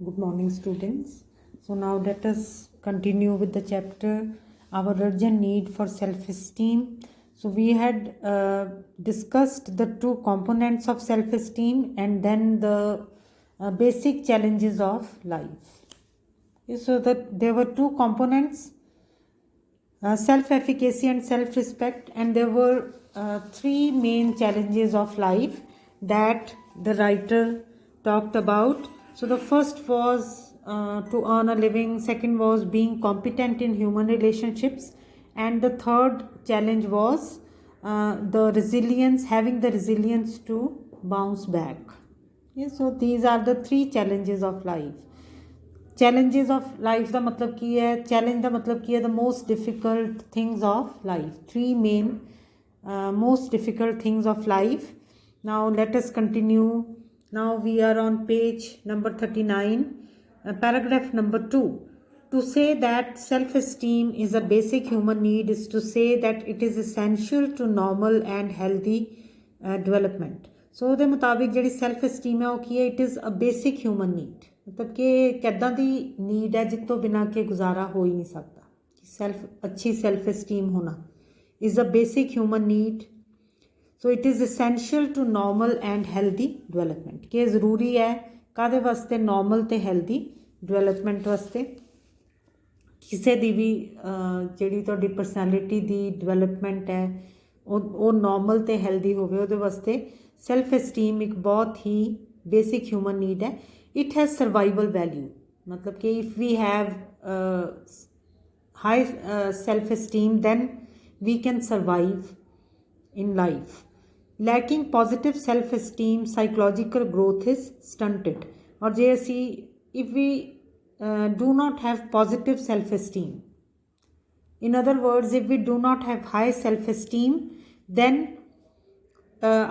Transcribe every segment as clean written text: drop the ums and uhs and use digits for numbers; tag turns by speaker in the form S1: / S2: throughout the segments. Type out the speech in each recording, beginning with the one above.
S1: Good morning, students. So now let us continue with the chapter Our Urgent Need for Self-Esteem. So we had discussed the two components of self-esteem and then the basic challenges of life. Okay, so that there were two components, self-efficacy and self-respect, and there were three main challenges of life that the writer talked about. So the first was to earn a living, second was being competent in human relationships, and the third challenge was having the resilience to bounce back. Okay, so these are the three challenges of life. Challenges of life ਦਾ ਮਤਲਬ ਕੀ ਹੈ? Challenge ਦਾ ਮਤਲਬ ਕੀ ਹੈ? The most difficult things of life. Three main most difficult things of life. Now let us continue. Now we are on page number 39, paragraph number 2. To say that self-esteem is a basic human need is to say that it is essential to normal and healthy development. So ਉਹਦੇ ਮੁਤਾਬਿਕ ਜਿਹੜੀ self ਐਸਟੀਮ ਹੈ ਉਹ ਕੀ ਹੈ? It is a basic human need, ਮਤਲਬ ਕਿ ਇੱਕ ਇੱਦਾਂ ਦੀ ਨੀਡ ਹੈ ਜਿਸ ਤੋਂ ਬਿਨਾਂ ਕਿ ਗੁਜ਼ਾਰਾ ਹੋ ਹੀ ਨਹੀਂ ਸਕਦਾ। ਅੱਛੀ ਸੈਲਫ ਐਸਟੀਮ ਹੋਣਾ is a basic human need. So it is essential to normal and healthy development, ਕਿ ਇਹ ਜ਼ਰੂਰੀ ਹੈ ਕਾਹਦੇ ਵਾਸਤੇ? ਨੋਰਮਲ ਅਤੇ ਹੈਲਦੀ ਡਿਵੈਲਪਮੈਂਟ ਵਾਸਤੇ। ਕਿਸੇ ਦੀ ਵੀ ਜਿਹੜੀ ਤੁਹਾਡੀ ਪਰਸਨੈਲਿਟੀ ਦੀ ਡਿਵੈਲਪਮੈਂਟ ਹੈ ਉਹ ਨੋਰਮਲ ਅਤੇ ਹੈਲਦੀ ਹੋਵੇ, ਉਹਦੇ ਵਾਸਤੇ ਸੈਲਫ ਐਸਟੀਮ ਇੱਕ ਬਹੁਤ ਹੀ ਬੇਸਿਕ ਹਿਊਮਨ ਨੀਡ ਹੈ। ਇਟ ਹੈਜ਼ ਸਰਵਾਈਵਲ ਵੈਲਿਊ, ਮਤਲਬ ਕਿ if we have high self esteem then we can survive in life. Lacking positive self-esteem, psychological growth is stunted. और जे असी if we do not have positive self-esteem, in other words if we do not have high self-esteem, then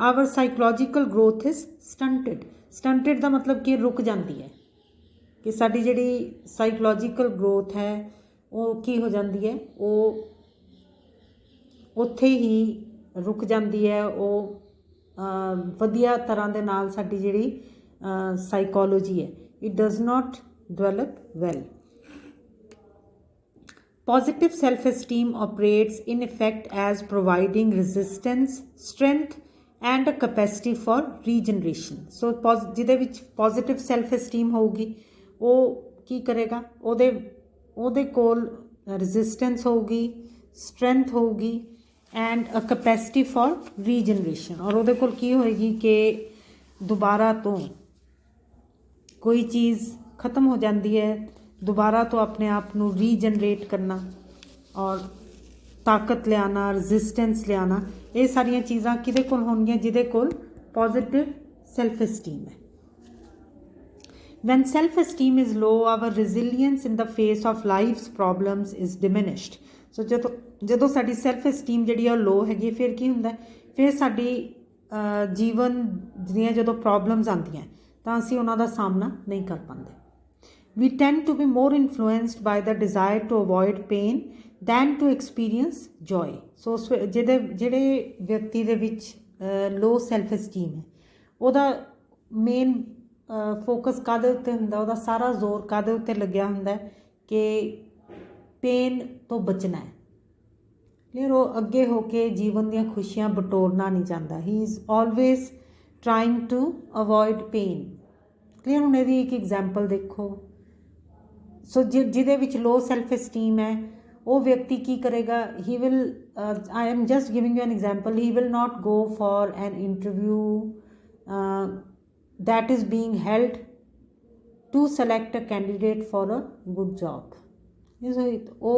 S1: our psychological growth is stunted. Stunted ਦਾ ਮਤਲਬ ਕਿ ਰੁਕ ਜਾਂਦੀ ਹੈ, ਕਿ ਸਾਡੀ ਜਿਹੜੀ ਸਾਈਕੋਲੋਜੀਕਲ ਗਰੋਥ ਹੈ ਉਹ ਕੀ ਹੋ ਜਾਂਦੀ ਹੈ? ਉਹ ਉੱਥੇ ਹੀ ਰੁਕ ਜਾਂਦੀ ਹੈ। ਉਹ ਵਧੀਆ ਤਰ੍ਹਾਂ ਦੇ ਨਾਲ ਸਾਡੀ ਜਿਹੜੀ ਸਾਈਕੋਲੋਜੀ ਹੈ it does not develop well. Positive self-esteem operates in effect as providing resistance, strength and a capacity for regeneration. So ਜਿਹਦੇ ਵਿੱਚ positive self-esteem ਹੋਊਗੀ ਉਹ ਕੀ ਕਰੇਗਾ? ਉਹਦੇ ਕੋਲ resistance ਹੋਊਗੀ, strength ਹੋਊਗੀ ਐਂਡ ਅ ਕਪੈਸਿਟੀ ਫॉर ਰੀਜਨਰੇਸ਼ਨ। ਔਰ ਉਹਦੇ ਕੋਲ ਕੀ ਹੋਏਗੀ ਕਿ ਦੁਬਾਰਾ ਤੋਂ ਕੋਈ ਚੀਜ਼ ਖਤਮ ਹੋ ਜਾਂਦੀ ਹੈ, ਦੁਬਾਰਾ ਤੋਂ ਆਪਣੇ ਆਪ ਨੂੰ ਰੀਜਨਰੇਟ ਕਰਨਾ ਔਰ ਤਾਕਤ ਲਿਆਉਣਾ, ਰੈਜ਼ਿਸਟੈਂਸ ਲਿਆਉਣਾ, ਇਹ ਸਾਰੀਆਂ ਚੀਜ਼ਾਂ ਕਿਹਦੇ ਕੋਲ ਹੋਣਗੀਆਂ? ਜਿਹਦੇ ਕੋਲ ਪੋਜ਼ੀਟਿਵ ਸੈਲਫ ਐਸਟੀਮ ਹੈ। When self-esteem is low, our resilience in the face of life's problems is diminished. So ਜਦੋਂ ਸਾਡੀ ਸੈਲਫ ਐਸਟੀਮ ਜਿਹੜੀ ਆ ਉਹ ਲੋ ਹੈਗੀ, ਫਿਰ ਕੀ ਹੁੰਦਾ? ਫਿਰ ਸਾਡੀ ਜੀਵਨ ਦੀਆਂ ਜਦੋਂ ਪ੍ਰੋਬਲਮਸ ਆਉਂਦੀਆਂ ਤਾਂ ਅਸੀਂ ਉਹਨਾਂ ਦਾ ਸਾਹਮਣਾ ਨਹੀਂ ਕਰ ਪਾਉਂਦੇ। We tend to be more influenced by the desire to avoid pain than to experience joy. So ਜਿਹੜੇ ਵਿਅਕਤੀ ਦੇ ਵਿੱਚ ਲੋ ਸੈਲਫ ਐਸਟੀਮ ਹੈ ਉਹਦਾ ਮੇਨ ਫੋਕਸ ਕਾਹਦੇ ਉੱਤੇ ਹੁੰਦਾ? ਉਹਦਾ ਸਾਰਾ ਜ਼ੋਰ ਕਾਹਦੇ ਉੱਤੇ ਲੱਗਿਆ ਹੁੰਦਾ ਕਿ ਪੇਨ ਤੋਂ ਬਚਣਾ ਹੈ। ਕਲੀਅਰ? ਉਹ ਅੱਗੇ ਹੋ ਕੇ ਜੀਵਨ ਦੀਆਂ ਖੁਸ਼ੀਆਂ ਬਟੋਰਨਾ ਨਹੀਂ ਚਾਹੁੰਦਾ। He is always trying to avoid pain. Clear? ਹੁਣ ਇਹਦੀ ਇੱਕ ਐਗਜ਼ਾਮਪਲ ਦੇਖੋ। ਸੋ ਜਿਹਦੇ ਵਿੱਚ ਲੋ ਸੈਲਫ ਐਸਟੀਮ ਹੈ ਉਹ ਵਿਅਕਤੀ ਕੀ ਕਰੇਗਾ? He will I am just giving U N example, he will not go for N interview that is being held to select a candidate for a good job. So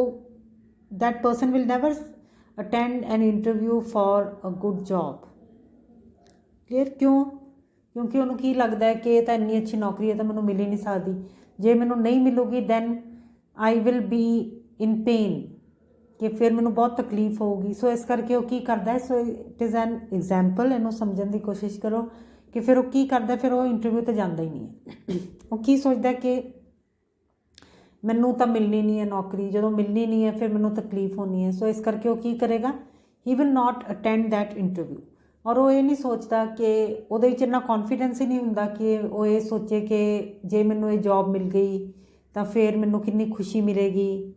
S1: that person will never attend an interview for a good job. Clear? ਕਿਉਂ? ਕਿਉਂਕਿ ਉਹਨੂੰ ਕੀ ਲੱਗਦਾ ਹੈ ਕਿ ਇਹ ਤਾਂ ਇੰਨੀ ਅੱਛੀ ਨੌਕਰੀ ਹੈ ਤਾਂ ਮੈਨੂੰ ਮਿਲ ਹੀ ਨਹੀਂ ਸਕਦੀ, ਜੇ ਮੈਨੂੰ ਨਹੀਂ ਮਿਲੂਗੀ then I will be in pain, ਕਿ ਫਿਰ ਮੈਨੂੰ ਬਹੁਤ ਤਕਲੀਫ ਹੋਊਗੀ। ਸੋ ਇਸ ਕਰਕੇ ਉਹ ਕੀ ਕਰਦਾ ਹੈ? ਸੋ ਇਟ ਇਜ਼ ਐਨ ਐਗਜ਼ਾਮਪਲ, ਇਹਨੂੰ ਸਮਝਣ ਦੀ ਕੋਸ਼ਿਸ਼ ਕਰੋ ਕਿ ਫਿਰ ਉਹ ਕੀ ਕਰਦਾ? ਫਿਰ ਉਹ ਇੰਟਰਵਿਊ 'ਤੇ ਜਾਂਦਾ ਹੀ ਨਹੀਂ ਹੈ। ਉਹ ਕੀ ਸੋਚਦਾ ਕਿ ਮੈਨੂੰ ਤਾਂ ਮਿਲਣੀ ਨਹੀਂ ਹੈ ਨੌਕਰੀ, ਜਦੋਂ ਮਿਲਣੀ ਨਹੀਂ ਹੈ ਫਿਰ ਮੈਨੂੰ ਤਕਲੀਫ ਹੋਣੀ ਹੈ। ਸੋ ਇਸ ਕਰਕੇ ਉਹ ਕੀ ਕਰੇਗਾ? He will not attend that interview. ਔਰ ਉਹ ਇਹ ਨਹੀਂ ਸੋਚਦਾ ਕਿ ਉਹਦੇ ਵਿੱਚ ਇੰਨਾ ਕੌਨਫੀਡੈਂਸ ਹੀ ਨਹੀਂ ਹੁੰਦਾ ਕਿ ਉਹ ਇਹ ਸੋਚੇ ਕਿ ਜੇ ਮੈਨੂੰ ਇਹ ਜੌਬ ਮਿਲ ਗਈ ਤਾਂ ਫਿਰ ਮੈਨੂੰ ਕਿੰਨੀ ਖੁਸ਼ੀ ਮਿਲੇਗੀ।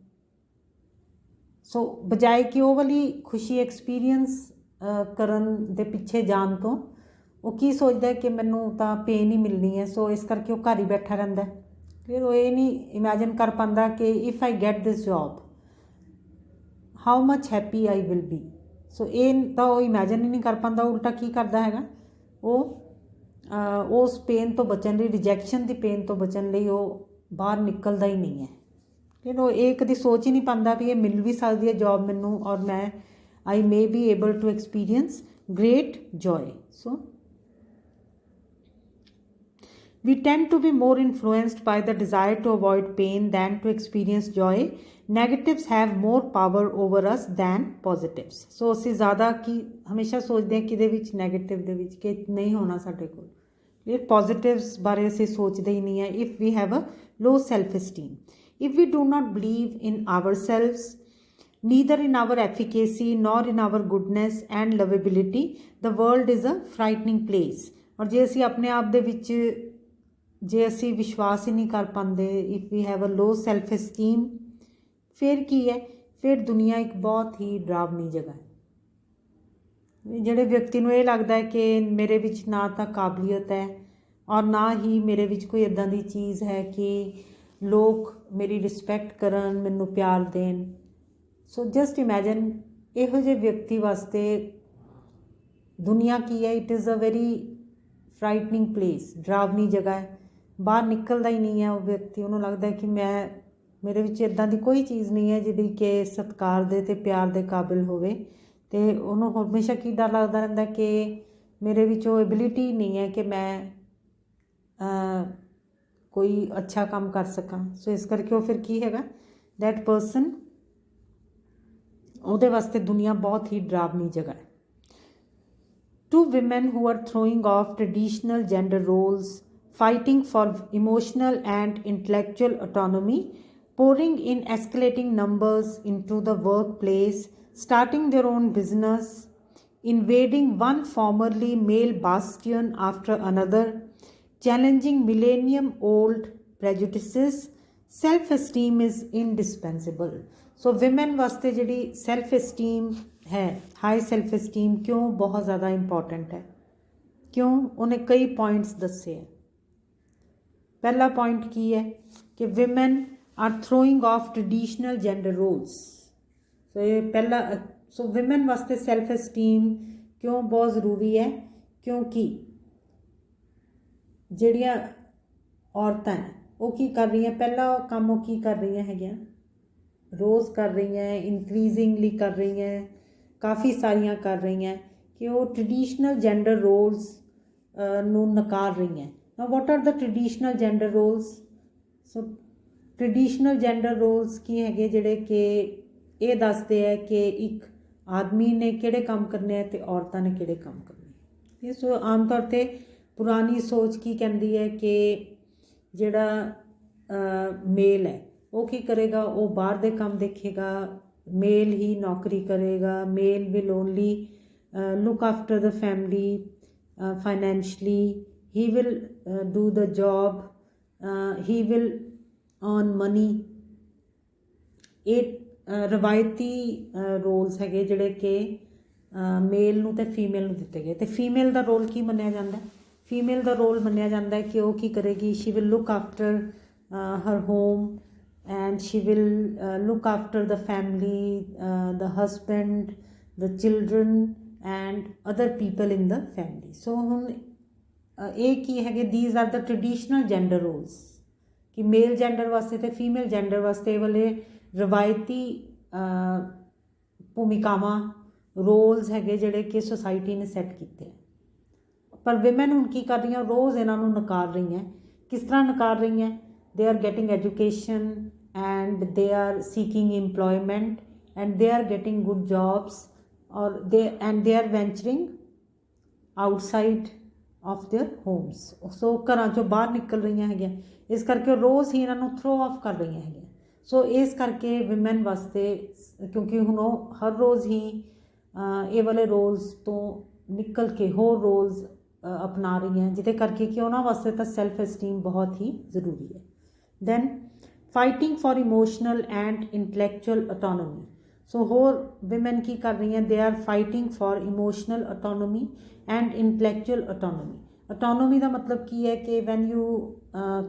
S1: ਸੋ ਬਜਾਏ ਕਿ ਉਹ ਵਾਲੀ ਖੁਸ਼ੀ ਐਕਸਪੀਰੀਅੰਸ ਕਰਨ ਦੇ ਪਿੱਛੇ ਜਾਣ ਤੋਂ ਉਹ ਕੀ ਸੋਚਦਾ ਕਿ ਮੈਨੂੰ ਤਾਂ ਪੇ ਨਹੀਂ ਮਿਲਣੀ ਹੈ, ਸੋ ਇਸ ਕਰਕੇ ਉਹ ਘਰ ਹੀ ਬੈਠਾ ਰਹਿੰਦਾ। ਫਿਰ ਉਹ ਇਹ ਨਹੀਂ ਇਮੈਜਿਨ ਕਰ ਪਾਉਂਦਾ ਕਿ if I get this job how much happy I will be. So ਇਹ ਤਾਂ ਉਹ ਇਮੈਜਿਨ ਹੀ ਨਹੀਂ ਕਰ ਪਾਉਂਦਾ। ਉਲਟਾ ਕੀ ਕਰਦਾ ਹੈਗਾ, ਉਹ ਉਸ ਪੇਨ ਤੋਂ ਬਚਣ ਲਈ, ਰਿਜੈਕਸ਼ਨ ਦੀ ਪੇਨ ਤੋਂ ਬਚਣ ਲਈ ਉਹ ਬਾਹਰ ਨਿਕਲਦਾ ਹੀ ਨਹੀਂ ਹੈ। ਫਿਰ ਉਹ ਇਹ ਕਦੀ ਸੋਚ ਹੀ ਨਹੀਂ ਪਾਉਂਦਾ ਵੀ ਇਹ ਮਿਲ ਵੀ ਸਕਦੀ ਹੈ ਜੌਬ ਮੈਨੂੰ, ਔਰ ਮੈਂ I may be able to experience great joy. So we tend to be more influenced by the desire to avoid pain than to experience joy. Negatives have more power over us than positives. So ਅਸੀਂ ਜ਼ਿਆਦਾ ਕੀ ਹਮੇਸ਼ਾ ਸੋਚਦੇ ਹਾਂ ਕਿਹਦੇ ਵਿੱਚ, negative ਦੇ ਵਿੱਚ, ਕਿ ਨਹੀਂ ਹੋਣਾ ਸਾਡੇ ਕੋਲ। ਇਹ ਪੋਜ਼ਿਟਿਵਸ ਬਾਰੇ ਅਸੀਂ ਸੋਚਦੇ ਹੀ ਨਹੀਂ ਹੈ। If we have a low self esteem, if we do not believe in ourselves, neither in our efficacy nor in our goodness and lovability, the world is a frightening place. ਔਰ ਜੇ ਅਸੀਂ ਆਪਣੇ ਆਪ ਦੇ ਵਿੱਚ ਜੇ ਅਸੀਂ ਵਿਸ਼ਵਾਸ ਹੀ ਨਹੀਂ ਕਰ ਪਾਉਂਦੇ, if we have a low self esteem, ਫਿਰ ਕੀ ਹੈ, ਫਿਰ ਦੁਨੀਆ ਇੱਕ ਬਹੁਤ ਹੀ ਡਰਾਵਨੀ ਜਗ੍ਹਾ ਹੈ। ਜਿਹੜੇ ਵਿਅਕਤੀ ਨੂੰ ਇਹ ਲੱਗਦਾ ਹੈ ਕਿ ਮੇਰੇ ਵਿੱਚ ਨਾ ਤਾਂ ਕਾਬਲੀਅਤ ਹੈ ਔਰ ਨਾ ਹੀ ਮੇਰੇ ਵਿੱਚ ਕੋਈ ਇੱਦਾਂ ਦੀ ਚੀਜ਼ ਹੈ ਕਿ ਲੋਕ ਮੇਰੀ ਰਿਸਪੈਕਟ ਕਰਨ, ਮੈਨੂੰ ਪਿਆਰ ਦੇਣ। ਸੋ ਜਸਟ ਇਮੈਜਿਨ ਇਹੋ ਜਿਹੇ ਵਿਅਕਤੀ ਵਾਸਤੇ ਦੁਨੀਆ ਕੀ ਹੈ, it is a very frightening place, ਡਰਾਵਨੀ ਜਗ੍ਹਾ ਹੈ। ਬਾਹਰ ਨਿਕਲਦਾ ਹੀ ਨਹੀਂ ਹੈ ਉਹ ਵਿਅਕਤੀ। ਉਹਨੂੰ ਲੱਗਦਾ ਕਿ ਮੇਰੇ ਵਿੱਚ ਇੱਦਾਂ ਦੀ ਕੋਈ ਚੀਜ਼ ਨਹੀਂ ਹੈ ਜਿਹੜੀ ਕਿ ਸਤਿਕਾਰ ਦੇ ਅਤੇ ਪਿਆਰ ਦੇ ਕਾਬਿਲ ਹੋਵੇ। ਅਤੇ ਉਹਨੂੰ ਹਮੇਸ਼ਾ ਕੀ ਡਰ ਲੱਗਦਾ ਰਹਿੰਦਾ ਕਿ ਮੇਰੇ ਵਿੱਚ ਉਹ ਐਬਿਲਿਟੀ ਨਹੀਂ ਹੈ ਕਿ ਮੈਂ ਕੋਈ ਅੱਛਾ ਕੰਮ ਕਰ ਸਕਾਂ। ਸੋ ਇਸ ਕਰਕੇ ਉਹ ਫਿਰ ਕੀ ਹੈਗਾ, ਦੈਟ ਪਰਸਨ, ਉਹਦੇ ਵਾਸਤੇ ਦੁਨੀਆ ਬਹੁਤ ਹੀ ਡਰਾਵਨੀ ਜਗ੍ਹਾ ਹੈ। Two women who are throwing off traditional gender roles, fighting for emotional and intellectual autonomy, pouring in escalating numbers into the workplace, starting their own business, invading one formerly male bastion after another, challenging millennium-old prejudices. Self-esteem is indispensable. So women वास्ते जिहड़ी self-esteem है, high self esteem क्यों बहुत ज़्यादा important है, क्यों, उन्हें कई पॉइंट्स दसे है। पहला पॉइंट की है कि women are throwing off traditional gender roles. So ये पहला, सो विमेन वास्ते सेल्फ एस्टीम क्यों बहुत ज़रूरी है, क्योंकि ਜਿਹੜੀਆਂ औरतां हैं वो की कर रही हैं, पहला काम वो की कर रही हैं, रोज़ कर रही हैं, इंक्रीजिंगली कर रही हैं, काफ़ी सारियां कर रही हैं कि वो ट्रेडिशनल जेंडर रोल्स ਨੂੰ ਨਕਾਰ ਰਹੀ हैं। Now what are the traditional gender roles? So traditional gender roles की है ਜਿਹੜੇ ਕਿ ਇਹ ਦੱਸਦੇ ਹੈ ਕਿ ਇੱਕ ਆਦਮੀ ਨੇ ਕਿਹੜੇ ਕੰਮ ਕਰਨੇ ਤੇ ਔਰਤਾਂ ਨੇ ਕਿਹੜੇ ਕੰਮ ਕਰਨੇ। ਸੋ ਆਮ ਤੌਰ ਤੇ ਪੁਰਾਣੀ ਸੋਚ ਕੀ ਕਹਿੰਦੀ ਹੈ ਕਿ ਜਿਹੜਾ ਮੇਲ ਹੈ ਉਹ ਕੀ ਕਰੇਗਾ, ਉਹ ਬਾਹਰ ਦੇ ਕੰਮ ਦੇਖੇਗਾ, ਮੇਲ ਹੀ ਨੌਕਰੀ ਕਰੇਗਾ, male will only look after the family financially, he will do the job, he will earn money। ਇਹ ਰਵਾਇਤੀ ਰੋਲਸ ਹੈਗੇ ਜਿਹੜੇ ਕਿ ਮੇਲ ਨੂੰ ਅਤੇ ਫੀਮੇਲ ਨੂੰ ਦਿੱਤੇ ਗਏ। ਅਤੇ ਫੀਮੇਲ ਦਾ ਰੋਲ ਕੀ ਮੰਨਿਆ ਜਾਂਦਾ? ਫੀਮੇਲ ਦਾ ਰੋਲ ਮੰਨਿਆ ਜਾਂਦਾ ਹੈ ਕਿ ਉਹ ਕੀ ਕਰੇਗੀ, she will look after her home and she will look after the family, the husband, the children and other people in the family। so ਹੁਣ ਇਹ ਕੀ ਹੈਗੇ, these are the traditional gender roles ਕਿ ਮੇਲ ਜੈਂਡਰ ਵਾਸਤੇ ਤੇ female gender ਵਾਸਤੇ ਇਹ ਵਾਲੇ ਰਵਾਇਤੀ ਭੂਮਿਕਾਵਾਂ, ਰੋਲਸ ਹੈਗੇ ਜਿਹੜੇ ਕਿ ਸੋਸਾਇਟੀ ਨੇ ਸੈੱਟ ਕੀਤੇ। ਪਰ ਵਿਮਨ ਹੁਣ ਕੀ ਕਰ ਰਹੀਆਂ, ਰੋਜ਼ ਇਹਨਾਂ ਨੂੰ ਨਕਾਰ ਰਹੀਆਂ। ਕਿਸ ਤਰ੍ਹਾਂ ਨਕਾਰ ਰਹੀਆਂ? they are getting education and they are seeking employment and they are getting good jobs or they are venturing outside of their homes। so ਘਰਾਂ ਚੋਂ ਬਾਹਰ ਨਿਕਲ ਰਹੀਆਂ ਹੈਗੀਆਂ, ਇਸ ਕਰਕੇ ਰੋਜ਼ ਹੀ ਇਹਨਾਂ ਨੂੰ ਥਰੋ ਆਫ ਕਰ ਰਹੀਆਂ ਹੈਗੀਆਂ। ਸੋ ਇਸ ਕਰਕੇ ਵਿਮਨ ਵਾਸਤੇ, ਕਿਉਂਕਿ ਹੁਣ ਉਹ ਹਰ ਰੋਜ਼ ਹੀ ਇਹ ਵਾਲੇ ਰੋਲਸ ਤੋਂ ਨਿਕਲ ਕੇ ਹੋਰ ਰੋਲਸ ਅਪਣਾ ਰਹੀਆਂ, ਜਿਹਦੇ ਕਰਕੇ ਕਿ ਉਹਨਾਂ ਵਾਸਤੇ ਤਾਂ ਸੈਲਫ ਐਸਟੀਮ ਬਹੁਤ ਹੀ ਜ਼ਰੂਰੀ ਹੈ। Then fighting for emotional and intellectual autonomy. So ਹੋਰ ਵਿਮਨ ਕੀ ਕਰ ਰਹੀਆਂ, they are fighting for emotional autonomy and intellectual autonomy. Autonomy ਦਾ ਮਤਲਬ ਕੀ ਹੈ ਕਿ when you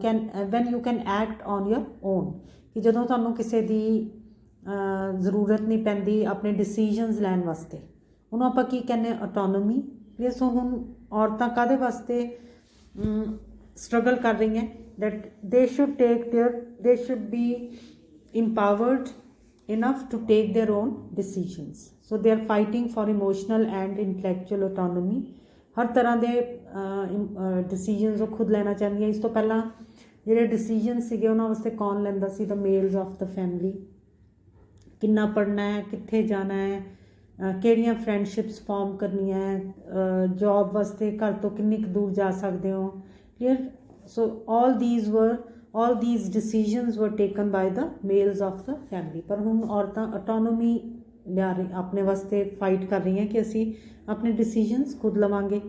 S1: can act on your own, ਕਿ ਜਦੋਂ ਤੁਹਾਨੂੰ ਕਿਸੇ ਦੀ ਜ਼ਰੂਰਤ ਨਹੀਂ ਪੈਂਦੀ ਆਪਣੇ ਡਿਸੀਜਨਸ ਲੈਣ ਵਾਸਤੇ, ਉਹਨੂੰ ਆਪਾਂ ਕੀ ਕਹਿੰਦੇ ਹਾਂ, ਅਟੋਨੋਮੀ। ਸੋ ਹੁਣ ਔਰਤਾਂ ਕਾਹਦੇ ਵਾਸਤੇ ਸਟਰਗਲ ਕਰ ਰਹੀਆਂ, that they should be empowered enough to take their own decisions. So they are fighting for emotional and intellectual autonomy. ਹਰ ਤਰ੍ਹਾਂ ਦੇ ਡਿਸੀਜਨਸ ਉਹ ਖੁਦ ਲੈਣਾ ਚਾਹੁੰਦੀਆਂ। ਇਸ ਤੋਂ ਪਹਿਲਾਂ ਜਿਹੜੇ ਡਿਸੀਜਨ ਸੀਗੇ ਉਹਨਾਂ ਵਾਸਤੇ ਕੌਣ ਲੈਂਦਾ ਸੀ, ਦ ਮੇਲਸ ਆਫ ਦ ਫੈਮਿਲੀ। ਕਿੰਨਾ ਪੜ੍ਹਨਾ ਹੈ, ਕਿੱਥੇ ਜਾਣਾ ਹੈ, ਕਿਹੜੀਆਂ ਫਰੈਂਡਸ਼ਿਪਸ ਫਾਰਮ ਕਰਨੀਆਂ ਹੈ, ਜੋਬ ਵਾਸਤੇ ਘਰ ਤੋਂ ਕਿੰਨੀ ਕੁ ਦੂਰ ਜਾ ਸਕਦੇ ਹੋ, clear. So all these decisions were taken by the males of the family. ਪਰ ਹੁਣ ਔਰਤਾਂ autonomy ਲਿਆ ਰਹੀ, ਆਪਣੇ ਵਾਸਤੇ ਫਾਈਟ ਕਰ ਰਹੀਆਂ ਕਿ ਅਸੀਂ ਆਪਣੇ decisions ਖੁਦ ਲਵਾਂਗੇ।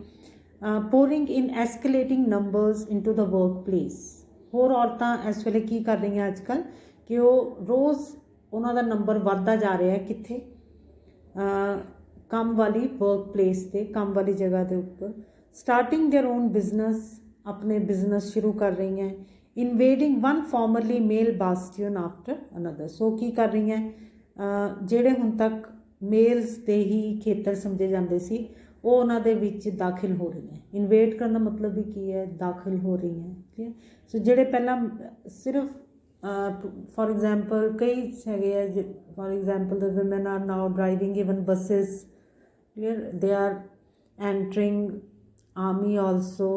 S1: pouring in escalating numbers into the workplace। ਹੋਰ ਔਰਤਾਂ ਇਸ ਵੇਲੇ ਕੀ ਕਰ ਰਹੀਆਂ ਅੱਜ ਕੱਲ੍ਹ ਕਿ ਉਹ ਰੋਜ਼ ਉਹਨਾਂ ਦਾ ਨੰਬਰ ਵੱਧਦਾ ਜਾ ਰਿਹਾ ਹੈ, ਕਿੱਥੇ, ਕੰਮ ਵਾਲੀ ਵਰਕ ਪਲੇਸ 'ਤੇ, ਕੰਮ ਵਾਲੀ ਜਗ੍ਹਾ ਦੇ ਉੱਪਰ। ਸਟਾਰਟਿੰਗ ਦੇਅਰ ਓਨ ਬਿਜ਼ਨਸ, ਆਪਣੇ ਬਿਜ਼ਨਸ ਸ਼ੁਰੂ ਕਰ ਰਹੀਆਂ। ਇਨਵੇਡਿੰਗ ਵਨ ਫਾਰਮਰਲੀ ਮੇਲ ਬਾਸਟੀਅਨ ਆਫਟਰ ਅਨਦਰ। ਸੋ ਕੀ ਕਰ ਰਹੀਆਂ, ਜਿਹੜੇ ਹੁਣ ਤੱਕ ਮੇਲਸ ਦੇ ਹੀ ਖੇਤਰ ਸਮਝੇ ਜਾਂਦੇ ਸੀ, ਉਹ ਉਹਨਾਂ ਦੇ ਵਿੱਚ ਦਾਖਲ ਹੋ ਰਹੀਆਂ। ਇਨਵੇਡ ਕਰਨ ਦਾ ਮਤਲਬ ਵੀ ਕੀ ਹੈ, ਦਾਖਲ ਹੋ ਰਹੀਆਂ, ਠੀਕ ਹੈ। ਸੋ ਜਿਹੜੇ ਪਹਿਲਾਂ ਸਿਰਫ ਫॉर एग्जाम्पल कई है, for example the women are now driving even buses, clear, they are entering army also.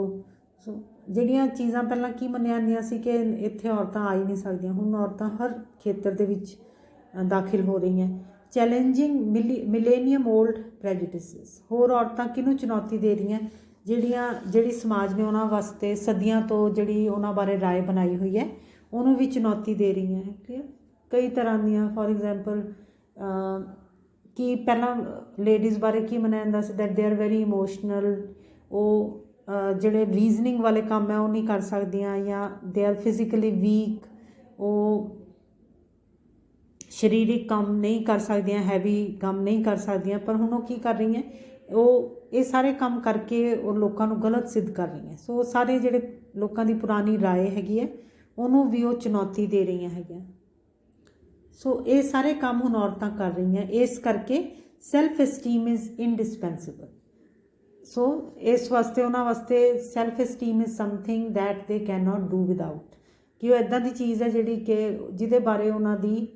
S1: So ਜਿਹੜੀਆਂ ਚੀਜ਼ਾਂ ਪਹਿਲਾਂ ਕੀ ਮੰਨੀਆਂ ਜਾਂਦੀਆਂ ਸੀ ਕਿ ਇੱਥੇ ਔਰਤਾਂ ਆ ਹੀ ਨਹੀਂ ਸਕਦੀਆਂ, ਹੁਣ ਔਰਤਾਂ ਹਰ ਖੇਤਰ ਦੇ ਵਿੱਚ ਦਾਖਲ ਹੋ ਰਹੀਆਂ। Challenging millennium old prejudices. ਹੋਰ ਔਰਤਾਂ ਕਿਹਨੂੰ ਚੁਣੌਤੀ ਦੇ ਰਹੀਆਂ, ਜਿਹੜੀ ਸਮਾਜ ਨੇ ਉਹਨਾਂ ਵਾਸਤੇ ਸਦੀਆਂ ਤੋਂ ਜਿਹੜੀ ਉਹਨਾਂ ਬਾਰੇ ਰਾਏ ਬਣਾਈ ਹੋਈ ਹੈ ਉਹਨੂੰ ਵੀ ਚੁਣੌਤੀ ਦੇ ਰਹੀਆਂ ਹੈ, ਕਲੀਅਰ। ਕਈ ਤਰ੍ਹਾਂ ਦੀਆਂ, ਫॉर एग्जाम्पल ਕਿ ਪਹਿਲਾਂ ਲੇਡੀਜ਼ ਬਾਰੇ ਕੀ ਮੰਨਿਆ ਜਾਂਦਾ ਸੀ, that they are very emotional. ਉਹ ਜਿਹੜੇ ਰੀਜ਼ਨਿੰਗ ਵਾਲੇ ਕੰਮ ਹੈ ਉਹ ਨਹੀਂ ਕਰ ਸਕਦੀਆਂ, ਜਾਂ ਦੇ ਆਰ ਫਿਜ਼ੀਕਲੀ ਵੀਕ, ਉਹ ਸਰੀਰਿਕ ਕੰਮ ਨਹੀਂ ਕਰ ਸਕਦੀਆਂ, ਹੈਵੀ ਕੰਮ ਨਹੀਂ ਕਰ ਸਕਦੀਆਂ। ਪਰ ਹੁਣ ਉਹ ਕੀ ਕਰ ਰਹੀਆਂ, ਉਹ ਇਹ ਸਾਰੇ ਕੰਮ ਕਰਕੇ ਉਹ ਲੋਕਾਂ ਨੂੰ ਗਲਤ ਸਿੱਧ ਕਰ ਰਹੀਆਂ। ਸੋ ਸਾਰੇ ਜਿਹੜੇ ਲੋਕਾਂ ਦੀ ਪੁਰਾਣੀ ਰਾਏ ਹੈਗੀ ਹੈ ਉਹਨੂੰ ਵੀ ਉਹ ਚੁਣੌਤੀ ਦੇ ਰਹੀਆਂ ਹੈਗੀਆਂ। ਸੋ ਇਹ ਸਾਰੇ ਕੰਮ ਹੁਣ ਔਰਤਾਂ ਕਰ ਰਹੀਆਂ, ਇਸ ਕਰਕੇ ਸੈਲਫ ਐਸਟੀਮ ਇਜ਼ ਇਨਡਿਸਪੈਂਸਿਬਲ। ਸੋ ਇਸ ਵਾਸਤੇ ਉਹਨਾਂ ਵਾਸਤੇ self ਐਸਟੀਮ is something that they can not do without, ਕਿ ਉਹ ਇੱਦਾਂ ਦੀ ਚੀਜ਼ ਹੈ ਜਿਹੜੀ ਕਿ ਜਿਹਦੇ ਬਾਰੇ ਉਹਨਾਂ ਦੀ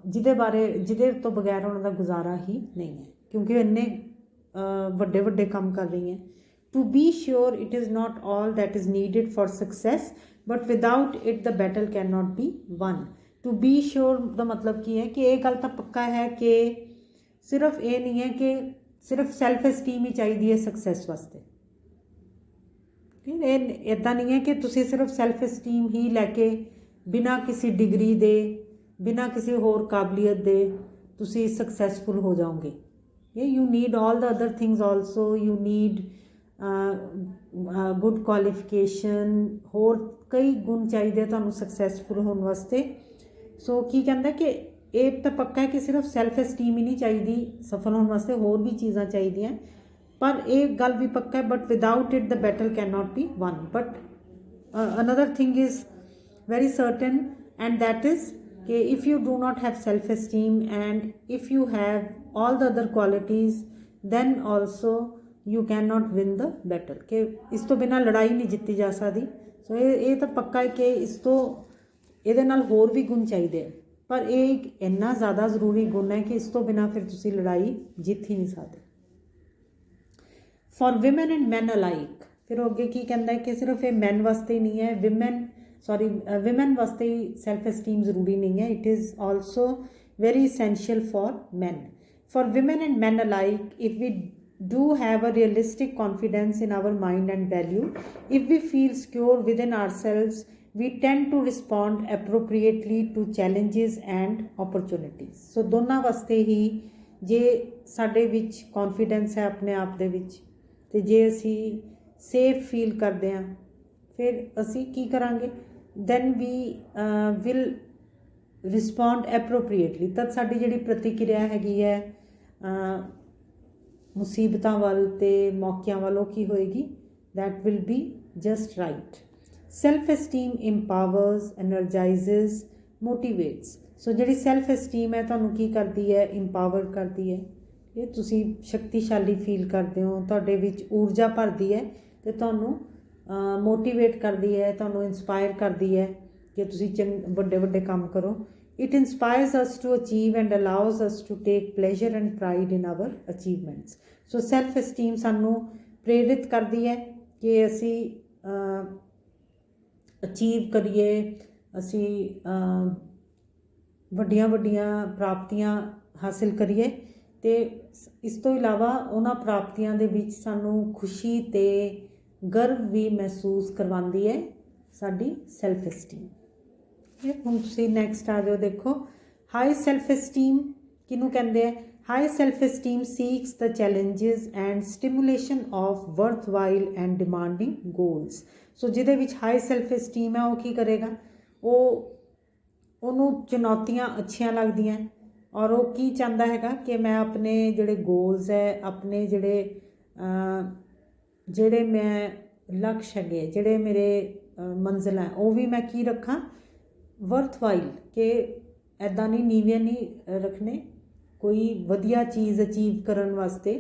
S1: ਜਿਹਦੇ ਤੋਂ ਬਗੈਰ ਉਹਨਾਂ ਦਾ ਗੁਜ਼ਾਰਾ ਹੀ ਨਹੀਂ ਹੈ, ਕਿਉਂਕਿ ਉਹ ਇੰਨੇ ਵੱਡੇ ਵੱਡੇ ਕੰਮ ਕਰ ਰਹੀ ਹੈ। To be sure it is not all that is needed for success, but without it the battle can not be won. To be sure ਦਾ ਮਤਲਬ ਕੀ ਹੈ ਕਿ ਇਹ ਗੱਲ ਤਾਂ ਪੱਕਾ ਹੈ ਕਿ ਸਿਰਫ ਇਹ ਨਹੀਂ ਹੈ ਕਿ ਸਿਰਫ ਸੈਲਫ ਐਸਟੀਮ ਹੀ ਚਾਹੀਦੀ ਹੈ ਸਕਸੈਸ ਵਾਸਤੇ। ਇਹ ਇੱਦਾਂ ਨਹੀਂ ਹੈ ਕਿ ਤੁਸੀਂ ਸਿਰਫ ਸੈਲਫ ਐਸਟੀਮ ਹੀ ਲੈ ਕੇ ਬਿਨਾਂ ਕਿਸੇ ਡਿਗਰੀ ਦੇ, ਬਿਨਾਂ ਕਿਸੇ ਹੋਰ ਕਾਬਲੀਅਤ ਦੇ ਤੁਸੀਂ ਸਕਸੈਸਫੁਲ ਹੋ ਜਾਓਗੇ। You need all the other things also, you need good qualification, ਹੋਰ ਕਈ ਗੁਣ ਚਾਹੀਦੇ ਤੁਹਾਨੂੰ ਸਕਸੈਸਫੁਲ ਹੋਣ ਵਾਸਤੇ। ਸੋ ਕੀ ਕਹਿੰਦਾ ਕਿ ਇਹ ਤਾਂ ਪੱਕਾ ਹੈ ਕਿ ਸਿਰਫ ਸੈਲਫ ਐਸਟੀਮ ਹੀ ਨਹੀਂ ਚਾਹੀਦੀ ਸਫਲ ਹੋਣ ਵਾਸਤੇ, ਹੋਰ ਵੀ ਚੀਜ਼ਾਂ ਚਾਹੀਦੀਆਂ। ਪਰ ਇਹ ਗੱਲ ਵੀ ਪੱਕਾ ਹੈ, but without it the battle can not be one. But another thing is very certain, and that is कि if you do not have self-esteem and if you have all the other qualities, then also you cannot win the battle, कि इस तो बिना लड़ाई नहीं जित्ती जा सकती। सो ये तो पक्का है कि इस तो ਇਹਦੇ ਨਾਲ ਹੋਰ ਵੀ ਗੁਣ ਚਾਹੀਦੇ ਹੈ, ਪਰ ਇਹ ਇੱਕ ਇੰਨਾ ਜ਼ਿਆਦਾ ਜ਼ਰੂਰੀ ਗੁਣ ਹੈ ਕਿ ਇਸ ਤੋਂ ਬਿਨਾਂ ਫਿਰ ਤੁਸੀਂ ਲੜਾਈ ਜਿੱਤ ਹੀ ਨਹੀਂ ਸਕਦੇ। For women and men alike, ਫਿਰ ਉਹ ਅੱਗੇ ਕੀ ਕਹਿੰਦਾ ਹੈ ਕਿ ਸਿਰਫ ਇਹ ਮੈਨ ਵਾਸਤੇ ਹੀ ਨਹੀਂ ਹੈ, women ਵਾਸਤੇ ਹੀ ਸੈਲਫ ਐਸਟੀਮ ਜ਼ਰੂਰੀ ਨਹੀਂ ਹੈ, it is also very essential for men. For women and men alike, if we do have a realistic confidence in our mind and value, if we feel secure within ourselves, we tend to respond appropriately to challenges and opportunities. So ਦੋਨਾਂ ਵਾਸਤੇ ਹੀ ਜੇ ਸਾਡੇ ਵਿੱਚ confidence ਹੈ ਆਪਣੇ ਆਪ ਦੇ ਵਿੱਚ, ਤੇ ਜੇ ਅਸੀਂ ਸੇਫ ਫੀਲ ਕਰਦੇ ਹਾਂ, ਫਿਰ ਅਸੀਂ ਕੀ ਕਰਾਂਗੇ, ਦੈਨ ਵੀ ਵਿਲ ਰਿਸਪੌਂਡ ਐਪਰੋਪ੍ਰੀਏਟਲੀ। ਤਦ ਸਾਡੀ ਜਿਹੜੀ ਪ੍ਰਤੀਕਿਰਿਆ ਹੈਗੀ ਹੈ ਮੁਸੀਬਤਾਂ ਵੱਲ ਤੇ ਮੌਕਿਆਂ ਵੱਲ, ਉਹ ਕੀ ਹੋਏਗੀ, that will be just right. Self esteem empowers, energises, motivates. So ਜਿਹੜੀ ਸੈਲਫ ਐਸਟੀਮ ਹੈ ਤੁਹਾਨੂੰ ਕੀ ਕਰਦੀ ਹੈ, ਇੰਪਾਵਰ ਕਰਦੀ ਹੈ। ਇਹ ਤੁਸੀਂ ਸ਼ਕਤੀਸ਼ਾਲੀ ਫੀਲ ਕਰਦੇ ਹੋ, ਤੁਹਾਡੇ ਵਿੱਚ ਊਰਜਾ ਭਰਦੀ ਹੈ ਅਤੇ ਤੁਹਾਨੂੰ ਮੋਟੀਵੇਟ ਕਰਦੀ ਹੈ, ਤੁਹਾਨੂੰ ਇੰਸਪਾਇਰ ਕਰਦੀ ਹੈ ਕਿ ਤੁਸੀਂ ਵੱਡੇ ਵੱਡੇ ਕੰਮ ਕਰੋ। It inspires us to achieve and allows us to take pleasure and pride in our achievements. So self esteem ਸਾਨੂੰ ਪ੍ਰੇਰਿਤ ਕਰਦੀ ਹੈ ਕਿ ਅਸੀਂ ਅਚੀਵ ਕਰੀਏ, ਅਸੀਂ ਵੱਡੀਆਂ ਵੱਡੀਆਂ ਪ੍ਰਾਪਤੀਆਂ ਹਾਸਿਲ ਕਰੀਏ। ਅਤੇ ਇਸ ਤੋਂ ਇਲਾਵਾ ਉਹਨਾਂ ਪ੍ਰਾਪਤੀਆਂ ਦੇ ਵਿੱਚ ਸਾਨੂੰ ਖੁਸ਼ੀ ਅਤੇ ਗਰਵ ਵੀ ਮਹਿਸੂਸ ਕਰਵਾਉਂਦੀ ਹੈ ਸਾਡੀ ਸੈਲਫ ਐਸਟੀਮ। ਹੁਣ ਤੁਸੀਂ ਨੈਕਸਟ ਆ ਜਾਓ, ਦੇਖੋ ਹਾਈ ਸੈਲਫ ਐਸਟੀਮ ਕਿਹਨੂੰ ਕਹਿੰਦੇ ਆ। High self esteem seeks the challenges and stimulation of worthwhile and demanding goals. So ਜਿਹਦੇ ਵਿੱਚ ਹਾਈ ਸੈਲਫ ਐਸਟੀਮ ਹੈ ਉਹ ਕੀ ਕਰੇਗਾ, ਉਹਨੂੰ ਚੁਣੌਤੀਆਂ ਅੱਛੀਆਂ ਲੱਗਦੀਆਂ ਔਰ ਉਹ ਕੀ ਚਾਹੁੰਦਾ ਹੈਗਾ ਕਿ ਮੈਂ ਆਪਣੇ ਜਿਹੜੇ ਗੋਲਸ ਹੈ, ਆਪਣੇ ਜਿਹੜੇ ਮੈਂ ਲਕਸ਼ ਹੈਗੇ, ਜਿਹੜੇ ਮੇਰੇ ਮੰਜ਼ਿਲ ਹੈ, ਉਹ ਵੀ ਮੈਂ ਕੀ ਰੱਖਾਂ, ਵਰਥ ਵਾਈਲ, ਕਿ ਇੱਦਾਂ ਨਹੀਂ ਨੀਵੇਂ ਨਹੀਂ ਰੱਖਣੇ, ਕੋਈ ਵਧੀਆ ਚੀਜ਼ ਅਚੀਵ ਕਰਨ ਵਾਸਤੇ।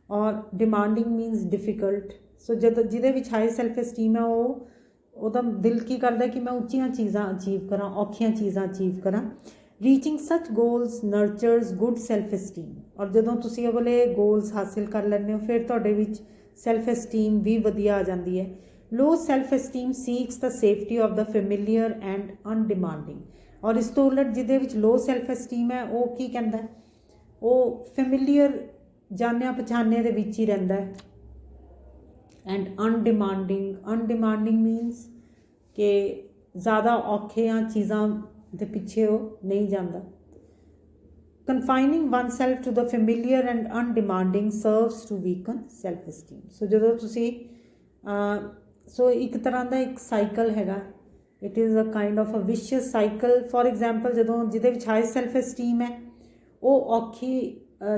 S1: ਔਰ ਡਿਮਾਂਡਿੰਗ ਮੀਨਸ ਡਿਫੀਕਲਟ। ਸੋ ਜਿਹਦੇ ਵਿੱਚ ਹਾਈ ਸੈਲਫ ਐਸਟੀਮ ਹੈ ਉਹਦਾ ਦਿਲ ਕੀ ਕਰਦਾ ਕਿ ਮੈਂ ਉੱਚੀਆਂ ਚੀਜ਼ਾਂ ਅਚੀਵ ਕਰਾਂ, ਔਖੀਆਂ ਚੀਜ਼ਾਂ ਅਚੀਵ ਕਰਾਂ। ਰੀਚਿੰਗ ਸੱਚ ਗੋਲਸ ਨਰਚਰਸ ਗੁੱਡ ਸੈਲਫ ਐਸਟੀਮ। ਔਰ ਜਦੋਂ ਤੁਸੀਂ ਇਹ ਵਾਲੇ ਗੋਲਸ ਹਾਸਿਲ ਕਰ ਲੈਂਦੇ ਹੋ ਫਿਰ ਤੁਹਾਡੇ ਵਿੱਚ ਸੈਲਫ ਐਸਟੀਮ ਵੀ ਵਧੀਆ ਆ ਜਾਂਦੀ ਹੈ। Low self esteem seeks the safety of the familiar and undemanding. ਔਰ ਇਸ ਤੋਂ ਉਲਟ ਜਿਹਦੇ ਵਿੱਚ ਲੋ ਸੈਲਫ ਐਸਟੀਮ ਹੈ ਉਹ ਕੀ ਕਹਿੰਦਾ, ਉਹ ਫੈਮਿਲੀਅਰ, ਜਾਣਿਆ ਪਛਾਣਿਆ ਦੇ ਵਿੱਚ ਹੀ ਰਹਿੰਦਾ ਹੈ। ਐਂਡ ਅਨਡਿਮਾਂਡਿੰਗ ਮੀਨਸ ਕਿ ਜ਼ਿਆਦਾ ਔਖੀਆਂ ਚੀਜ਼ਾਂ ਦੇ ਪਿੱਛੇ ਉਹ ਨਹੀਂ ਜਾਂਦਾ। Confining one self to the familiar and undemanding serves to weaken self esteem. So ਜਦੋਂ ਤੁਸੀਂ ਸੋ ਇੱਕ ਤਰ੍ਹਾਂ ਦਾ ਇੱਕ ਸਾਈਕਲ ਹੈਗਾ, it is a kind of a vicious cycle. For example ਜਦੋਂ ਜਿਹਦੇ ਵਿੱਚ ਹਾਈ ਸੈਲਫ ਐਸਟੀਮ ਹੈ ਉਹ ਔਖੀ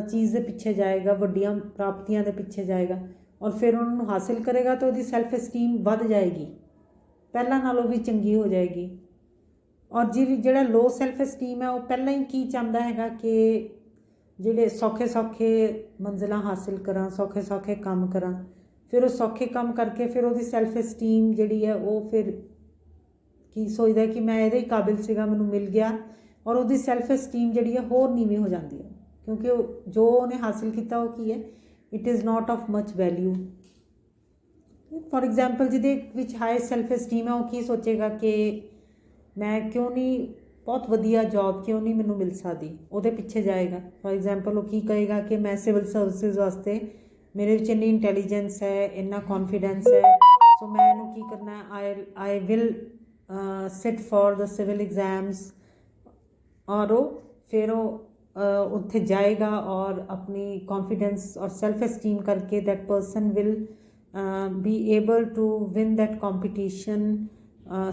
S1: ਚੀਜ਼ ਦੇ ਪਿੱਛੇ ਜਾਏਗਾ, ਵੱਡੀਆਂ ਪ੍ਰਾਪਤੀਆਂ ਦੇ ਪਿੱਛੇ ਜਾਏਗਾ ਔਰ ਫਿਰ ਉਹਨਾਂ ਨੂੰ ਹਾਸਿਲ ਕਰੇਗਾ ਤਾਂ ਉਹਦੀ ਸੈਲਫ ਐਸਟੀਮ ਵੱਧ ਜਾਏਗੀ, ਪਹਿਲਾਂ ਨਾਲੋਂ ਵੀ ਚੰਗੀ ਹੋ ਜਾਏਗੀ। ਔਰ ਜਿਹੜਾ ਲੋ ਸੈਲਫ ਐਸਟੀਮ ਹੈ ਉਹ ਪਹਿਲਾਂ ਹੀ ਕੀ ਚਾਹੁੰਦਾ ਹੈਗਾ ਕਿ ਜਿਹੜੇ ਸੌਖੇ ਮੰਜ਼ਿਲਾਂ ਹਾਸਿਲ ਕਰਾਂ, ਸੌਖੇ ਕੰਮ ਕਰਾਂ। ਫਿਰ ਉਹ ਸੌਖੇ ਕੰਮ ਕਰਕੇ ਫਿਰ ਉਹਦੀ ਸੈਲਫ ਐਸਟੀਮ ਜਿਹੜੀ ਹੈ ਉਹ ਫਿਰ ਕੀ ਸੋਚਦਾ ਕਿ ਮੈਂ ਇਹਦੇ ਹੀ ਕਾਬਿਲ ਸੀਗਾ, ਮੈਨੂੰ ਮਿਲ ਗਿਆ, ਔਰ ਉਹਦੀ ਸੈਲਫ ਐਸਟੀਮ ਜਿਹੜੀ ਹੈ ਹੋਰ ਨੀਵੀਂ ਹੋ ਜਾਂਦੀ ਹੈ ਕਿਉਂਕਿ ਜੋ ਉਹਨੇ ਹਾਸਿਲ ਕੀਤਾ ਉਹ ਕੀ ਹੈ, it is not of much value. For example ਜਿਹਦੇ ਵਿੱਚ ਹਾਈ ਸੈਲਫ ਐਸਟੀਮ ਹੈ ਉਹ ਕੀ ਸੋਚੇਗਾ ਕਿ ਮੈਂ ਕਿਉਂ ਨਹੀਂ, ਬਹੁਤ ਵਧੀਆ ਜੋਬ ਕਿਉਂ ਨਹੀਂ ਮੈਨੂੰ ਮਿਲ ਸਕਦੀ, ਉਹਦੇ ਪਿੱਛੇ ਜਾਏਗਾ। ਫੋਰ ਐਗਜ਼ਾਮਪਲ ਉਹ ਕੀ ਕਹੇਗਾ ਕਿ ਮੈਂ ਸਿਵਲ ਸਰਵਿਸਿਜ਼ ਵਾਸਤੇ ਮੇਰੇ ਵਿੱਚ ਇੰਨੀ ਇੰਟੈਲੀਜੈਂਸ ਹੈ, ਇੰਨਾ ਕੌਨਫੀਡੈਂਸ ਹੈ, ਸੋ ਮੈਂ ਇਹਨੂੰ ਕੀ ਕਰਨਾ, I will sit for the civil exams. ਔਰ ਉਹ ਫਿਰ ਉਹ ਉੱਥੇ ਜਾਏਗਾ ਔਰ ਆਪਣੀ ਕੌਨਫੀਡੈਂਸ ਔਰ ਸੈਲਫ ਐਸਟੀਮ ਕਰਕੇ that person will be able to win that competition,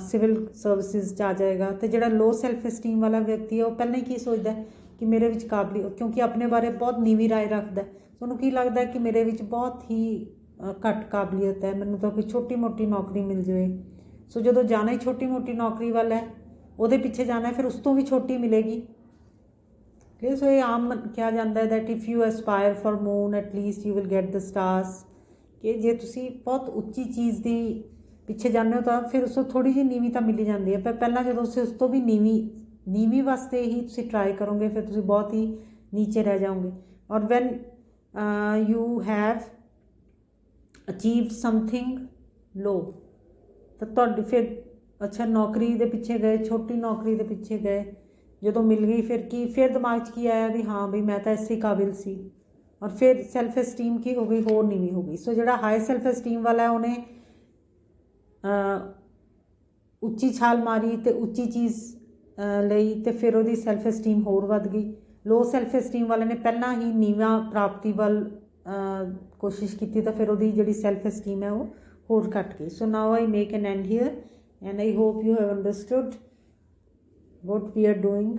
S1: civil services 'ਚ ਆ ਜਾਏਗਾ। ਅਤੇ ਜਿਹੜਾ ਲੋ ਸੈਲਫ ਐਸਟੀਮ ਵਾਲਾ ਵਿਅਕਤੀ ਹੈ ਉਹ ਪਹਿਲਾਂ ਹੀ ਕੀ ਸੋਚਦਾ ਕਿ ਮੇਰੇ ਵਿੱਚ ਕਾਬਲੀਅਤ, ਕਿਉਂਕਿ ਆਪਣੇ ਬਾਰੇ ਬਹੁਤ ਨੀਵੀਂ ਰਾਏ ਰੱਖਦਾ, ਉਹਨੂੰ ਕੀ ਲੱਗਦਾ ਕਿ ਮੇਰੇ ਵਿੱਚ ਬਹੁਤ ਹੀ ਘੱਟ ਕਾਬਲੀਅਤ ਹੈ, ਮੈਨੂੰ ਤਾਂ ਕੋਈ ਛੋਟੀ ਮੋਟੀ ਨੌਕਰੀ ਮਿਲ ਜਾਵੇ। ਸੋ ਜਦੋਂ ਜਾਣਾ ਹੀ ਛੋਟੀ ਮੋਟੀ ਨੌਕਰੀ ਵੱਲ ਹੈ, ਉਹਦੇ ਪਿੱਛੇ ਜਾਣਾ, ਫਿਰ ਉਸ ਤੋਂ ਵੀ ਛੋਟੀ ਮਿਲੇਗੀ। ਸੋ ਇਹ ਆਮ ਕਿਹਾ ਜਾਂਦਾ ਹੈ that if you aspire for moon at least you will get the stars, ਕਿ ਜੇ ਤੁਸੀਂ ਬਹੁਤ ਉੱਚੀ ਚੀਜ਼ ਦੀ ਪਿੱਛੇ ਜਾਂਦੇ ਹੋ ਤਾਂ ਫਿਰ ਉਸ ਤੋਂ ਥੋੜ੍ਹੀ ਜਿਹੀ ਨੀਵੀਂ ਤਾਂ ਮਿਲੀ ਜਾਂਦੀ ਹੈ, ਪਰ ਪਹਿਲਾਂ ਜਦੋਂ ਤੁਸੀਂ ਉਸ ਤੋਂ ਵੀ ਨੀਵੀਂ ਵਾਸਤੇ ਹੀ ਤੁਸੀਂ ਟਰਾਈ ਕਰੋਗੇ ਫਿਰ ਤੁਸੀਂ ਬਹੁਤ ਹੀ ਨੀਚੇ ਰਹਿ ਜਾਓਗੇ। ਔਰ when you have achieved something low, ਤਾਂ ਤੁਹਾਡੀ ਫਿਰ ਅੱਛਾ ਨੌਕਰੀ ਦੇ ਪਿੱਛੇ ਗਏ, ਛੋਟੀ ਨੌਕਰੀ ਦੇ ਪਿੱਛੇ ਗਏ, ਜਦੋਂ ਮਿਲ ਗਈ ਫਿਰ ਦਿਮਾਗ 'ਚ ਕੀ ਆਇਆ ਵੀ ਹਾਂ ਵੀ ਮੈਂ ਤਾਂ ਇਸੇ ਕਾਬਿਲ ਸੀ, ਔਰ ਫਿਰ ਸੈਲਫ ਐਸਟੀਮ ਕੀ ਹੋ ਗਈ, ਹੋਰ ਨੀਵੀਂ ਹੋ ਗਈ। ਸੋ ਜਿਹੜਾ ਹਾਈ ਸੈਲਫ ਐਸਟੀਮ ਵਾਲਾ ਉਹਨੇ ਉੱਚੀ ਛਾਲ ਮਾਰੀ ਅਤੇ ਉੱਚੀ ਚੀਜ਼ ਲਈ ਅਤੇ ਫਿਰ ਉਹਦੀ ਸੈਲਫ ਐਸਟੀਮ ਹੋਰ ਵੱਧ ਗਈ। लो सैल्फ एस्टीम वाले ने पहला ही नीवा प्राप्ति वाल कोशिश की तो फिर वो जी सैल्फ एस्टीम है वो होर घट गई. So now I make an and here and I hope you have understood what we are doing